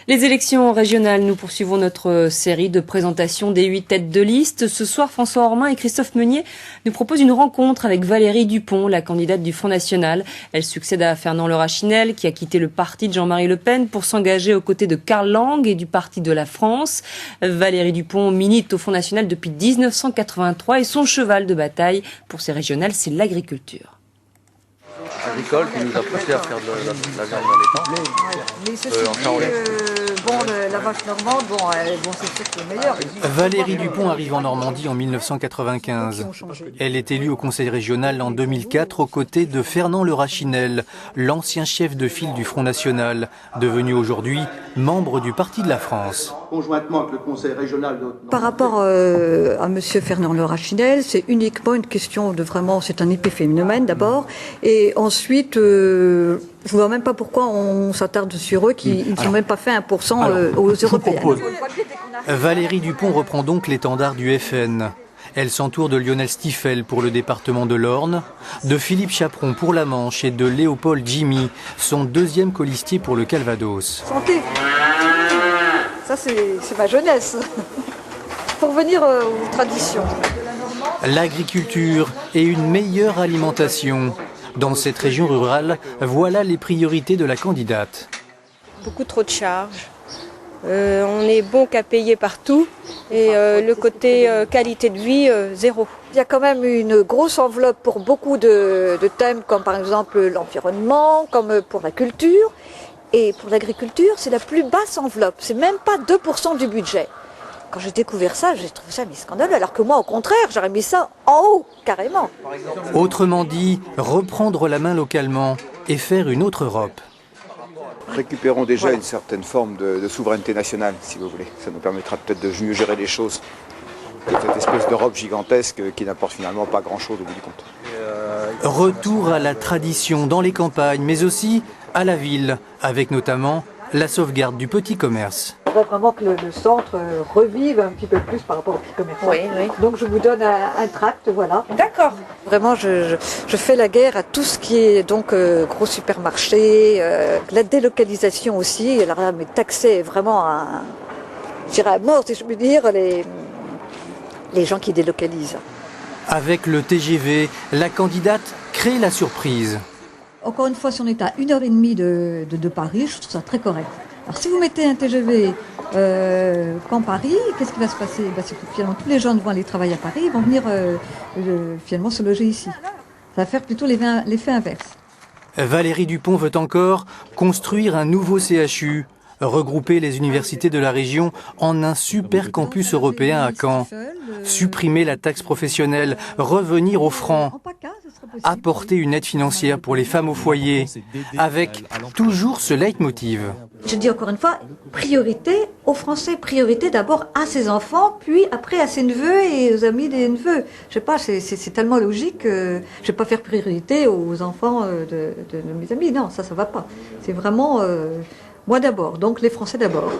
Les élections régionales, nous poursuivons notre série de présentation des 8 têtes de liste. Ce soir, François Ormin et Christophe Meunier nous proposent une rencontre avec Valérie Dupont, la candidate du Front National. Elle succède à Fernand Le Rachinel, qui a quitté le parti de Jean-Marie Le Pen pour s'engager aux côtés de Karl Lang et du Parti de la France. Valérie Dupont milite au Front National depuis 1983 et son cheval de bataille pour ces régionales, c'est l'agriculture. Agricole qui nous a poussé à faire de la viande dans les temps. Mais ceci dit, la vache normande, c'est sûr que c'est meilleur. Valérie Dupont arrive en Normandie en 1995. Elle est élue au conseil régional en 2004 aux côtés de Fernand Le Rachinel, l'ancien chef de file du Front National, devenu aujourd'hui membre du Parti de la France. Conjointement avec le conseil régional de... Par rapport à monsieur Fernand Le Rachinel, c'est uniquement une question de vraiment, c'est un épiphénomène d'abord, et ensuite, je ne vois même pas pourquoi on s'attarde sur eux, qui n'ont même pas fait 1% aux Européennes. Valérie Dupont reprend donc l'étendard du FN. Elle s'entoure de Lionel Stiefel pour le département de l'Orne, de Philippe Chaperon pour la Manche et de Léopold Jimmy, son deuxième colistier pour le Calvados. Santé. Ça, c'est ma jeunesse. Pour revenir aux traditions. L'agriculture et une meilleure alimentation. Dans cette région rurale, voilà les priorités de la candidate. Beaucoup trop de charges. On est bon qu'à payer partout et le côté qualité de vie, zéro. Il y a quand même une grosse enveloppe pour beaucoup de thèmes, comme par exemple l'environnement, comme pour la culture. Et pour l'agriculture, c'est la plus basse enveloppe. C'est même pas 2% du budget. Quand j'ai découvert ça, j'ai trouvé ça scandaleux. Alors que moi, au contraire, j'aurais mis ça en haut, carrément. Autrement dit, reprendre la main localement et faire une autre Europe. Récupérons déjà une certaine forme de souveraineté nationale, si vous voulez. Ça nous permettra peut-être de mieux gérer les choses. Cette espèce d'Europe gigantesque qui n'apporte finalement pas grand-chose au bout du compte. Retour à la tradition dans les campagnes, mais aussi à la ville, avec notamment la sauvegarde du petit commerce. Il faudrait vraiment que le centre revive un petit peu plus par rapport au petit commerce. Oui. Donc je vous donne un tract, voilà. D'accord. Vraiment, je fais la guerre à tout ce qui est donc gros supermarchés, la délocalisation aussi. Alors là, mais taxer vraiment à mort, si je puis dire, les gens qui délocalisent. Avec le TGV, la candidate crée la surprise. Encore une fois, si on est à 1h30 de Paris, je trouve ça très correct. Alors si vous mettez un TGV qu'en Paris, qu'est-ce qui va se passer? C'est que finalement tous les gens vont aller travailler à Paris, ils vont venir finalement se loger ici. Ça va faire plutôt l'effet inverse. Valérie Dupont veut encore construire un nouveau CHU, regrouper les universités de la région en un super campus européen à Caen, supprimer la taxe professionnelle, revenir au franc, apporter une aide financière pour les femmes au foyer, avec toujours ce leitmotiv. Je dis encore une fois, priorité aux Français, priorité d'abord à ses enfants, puis après à ses neveux et aux amis des neveux. Je sais pas, c'est tellement logique que je vais pas faire priorité aux enfants de mes amis. Non, ça va pas. C'est vraiment moi d'abord, donc les Français d'abord.